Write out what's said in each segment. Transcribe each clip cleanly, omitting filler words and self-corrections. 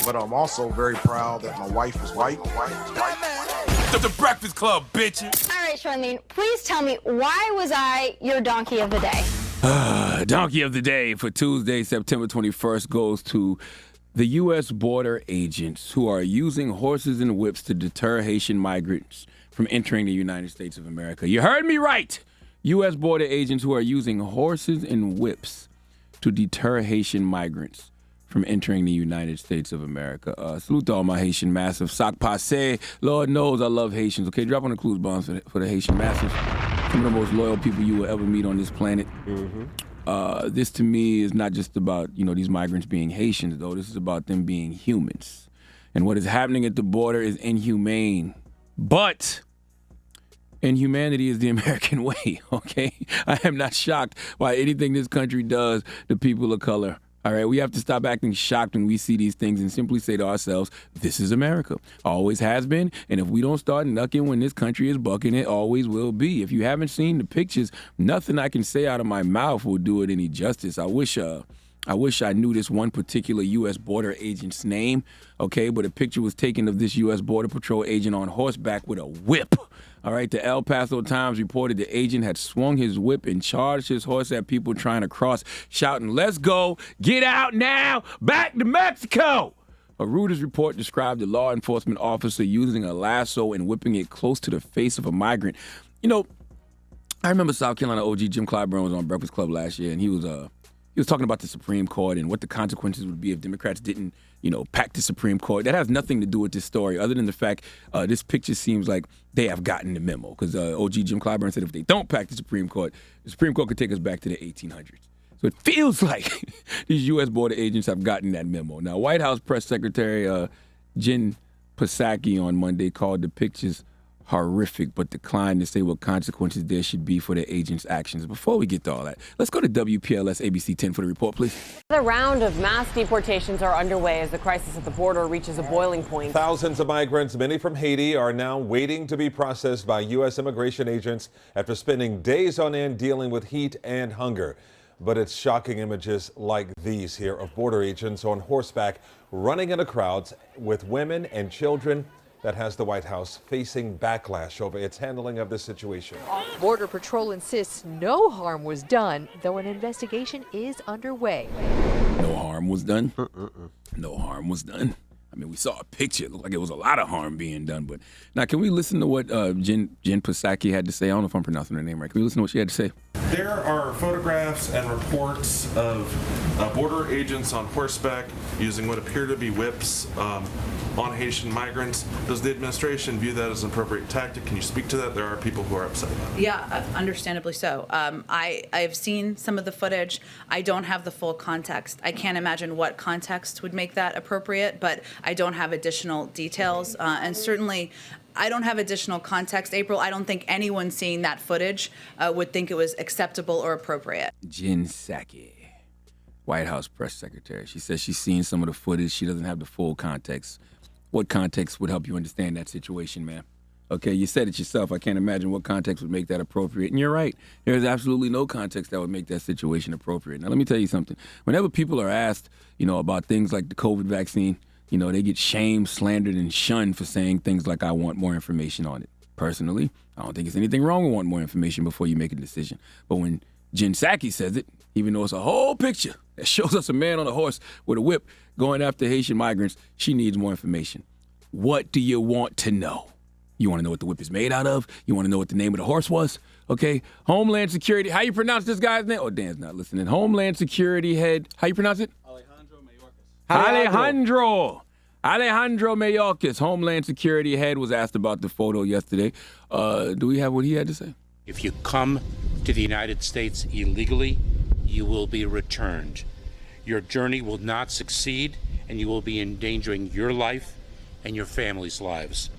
but I'm also very proud that my wife is white. The Breakfast Club, bitches. All right, Charlamagne, please tell me, why was I your donkey of the day? Donkey of the day for Tuesday, September 21st goes to the U.S. border agents who are using horses and whips to deter Haitian migrants from entering the United States of America. You heard me right. U.S. border agents who are using horses and whips to deter Haitian migrants from entering the United States of America. Salute to all my Haitian massive. Sac passe. Lord knows I love Haitians. Okay, drop on the clues bombs for the Haitian massive. Some of the most loyal people you will ever meet on this planet. Mm-hmm. This to me is not just about, these migrants being Haitians, though. This is about them being humans. And what is happening at the border is inhumane. But inhumanity is the American way, okay? I am not shocked by anything this country does to people of color. All right, we have to stop acting shocked when we see these things and simply say to ourselves, this is America. Always has been, and if we don't start knucking when this country is bucking, it always will be. If you haven't seen the pictures, nothing I can say out of my mouth will do it any justice. I wish I knew this one particular U.S. border agent's name, okay, but a picture was taken of this U.S. Border Patrol agent on horseback with a whip. All right, the El Paso Times reported the agent had swung his whip and charged his horse at people trying to cross, shouting, "Let's go, get out now, back to Mexico." A Reuters report described the law enforcement officer using a lasso and whipping it close to the face of a migrant. I remember South Carolina OG Jim Clyburn was on Breakfast Club last year, and he was talking about the Supreme Court and what the consequences would be if Democrats didn't, pack the Supreme Court. That has nothing to do with this story, other than the fact this picture seems like they have gotten the memo. Because OG Jim Clyburn said if they don't pack the Supreme Court could take us back to the 1800s. So it feels like these U.S. border agents have gotten that memo. Now, White House Press Secretary Jen Psaki on Monday called the pictures horrific, but declined to say what consequences there should be for the agents' actions. Before we get to all that, let's go to WPLS ABC 10 for the report, please. The round of mass deportations are underway as the crisis at the border reaches a boiling point. Thousands of migrants, many from Haiti, are now waiting to be processed by U.S. immigration agents after spending days on end dealing with heat and hunger. But it's shocking images like these here of border agents on horseback running into crowds with women and children that has the White House facing backlash over its handling of this situation. Border Patrol insists no harm was done, though an investigation is underway. No harm was done? No harm was done. I mean, we saw a picture. It looked like it was a lot of harm being done. But now, can we listen to what Jen Psaki had to say? I don't know if I'm pronouncing her name right. Can we listen to what she had to say? There are photographs and reports of border agents on horseback using what appear to be whips on Haitian migrants. Does the administration view that as an appropriate tactic? Can you speak to that? There are people who are upset about it. Yeah, understandably so. I've seen some of the footage. I don't have the full context. I can't imagine what context would make that appropriate, but I don't have additional details. And certainly, I don't have additional context. April, I don't think anyone seeing that footage would think it was acceptable or appropriate. Jen Psaki, White House press secretary. She says she's seen some of the footage. She doesn't have the full context. What context would help you understand that situation, ma'am? Okay, you said it yourself. I can't imagine what context would make that appropriate. And you're right. There's absolutely no context that would make that situation appropriate. Now, let me tell you something. Whenever people are asked, about things like the COVID vaccine, they get shamed, slandered, and shunned for saying things like, I want more information on it. Personally, I don't think there's anything wrong with wanting more information before you make a decision. But when Jen Psaki says it, even though it's a whole picture that shows us a man on a horse with a whip going after Haitian migrants, she needs more information. What do you want to know? You want to know what the whip is made out of? You want to know what the name of the horse was? Okay, Homeland Security, how you pronounce this guy's name? Oh, Dan's not listening. Homeland Security head, how you pronounce it? Alejandro Mayorkas, Homeland Security head, was asked about the photo yesterday. Do we have what he had to say? If you come to the United States illegally, you will be returned. Your journey will not succeed, and you will be endangering your life and your family's lives.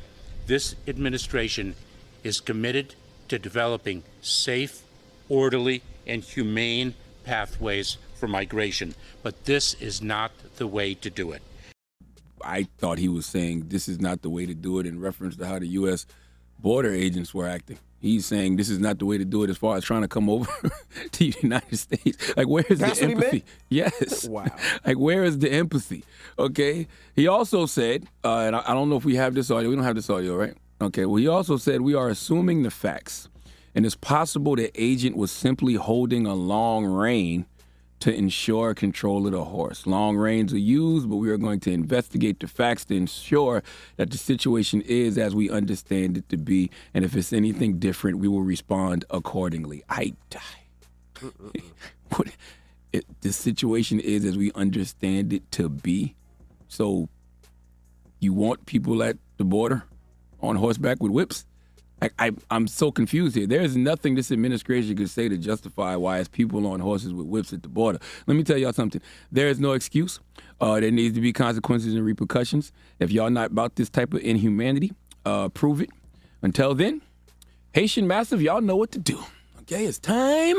This administration is committed to developing safe, orderly, and humane pathways for migration, but this is not the way to do it. I thought he was saying this is not the way to do it in reference to how the U.S. border agents were acting. He's saying this is not the way to do it as far as trying to come over to the United States. Like, where is That's the what he empathy? meant? Yes. Wow. Like, where is the empathy? Okay. He also said, and I don't know if we have this audio. We don't have this audio, right? Okay. Well, he also said we are assuming the facts, and it's possible the agent was simply holding a long rein to ensure control of the horse. Long reins are used, but we are going to investigate the facts to ensure that the situation is as we understand it to be, and if it's anything different, we will respond accordingly. The situation is as we understand it to be. So you want people at the border on horseback with whips? I'm so confused here. There is nothing this administration could say to justify why it's people on horses with whips at the border. Let me tell y'all something. There is no excuse. There needs to be consequences and repercussions. If y'all not about this type of inhumanity, prove it. Until then, Haitian Massive, y'all know what to do. Okay, it's time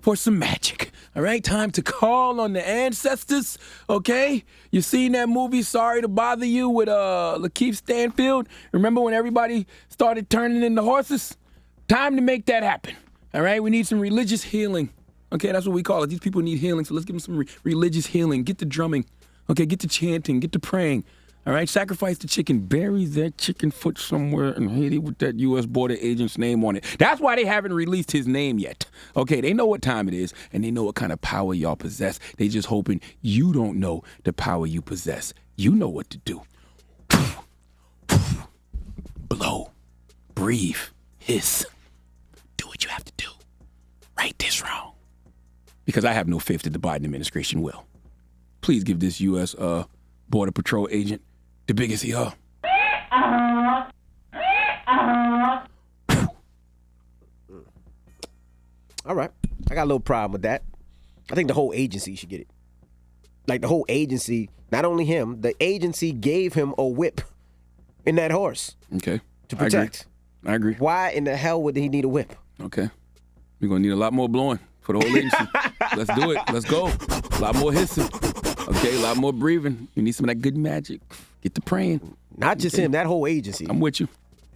for some magic. All right, time to call on the ancestors. Okay, you seen that movie Sorry to Bother You with Lakeith Stanfield? Remember when everybody started turning into horses? Time to make that happen. All right, we need some religious healing. Okay, that's what we call it. These people need healing, so let's give them some religious healing. Get the drumming. Okay, get the chanting, get the praying. All right, sacrifice the chicken. Bury that chicken foot somewhere in Haiti with that U.S. border agent's name on it. That's why they haven't released his name yet. Okay, they know what time it is, and they know what kind of power y'all possess. They just hoping you don't know the power you possess. You know what to do. Blow, breathe, hiss. Do what you have to do. Right this wrong. Because I have no faith that the Biden administration will. Please give this U.S. Border Patrol agent the biggest ER. All right. I got a little problem with that. I think the whole agency should get it. Like the whole agency, not only him, the agency gave him a whip in that horse. Okay. To protect. I agree. Why in the hell would he need a whip? Okay. We're going to need a lot more blowing for the whole agency. Let's do it. Let's go. A lot more hissing. Okay, a lot more breathing. You need some of that good magic. Get to praying. Not just him, that whole agency. I'm with you.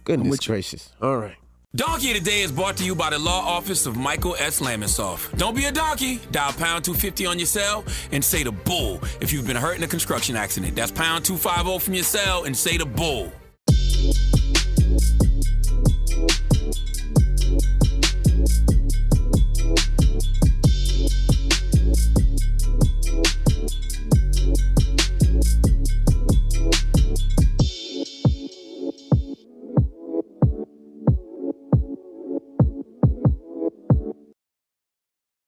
Goodness gracious. All right. Donkey of the Day is brought to you by the law office of Michael S. Lamonsoff. Don't be a donkey. Dial pound 250 on your cell and say the bull if you've been hurt in a construction accident. That's pound 250 from your cell and say the bull.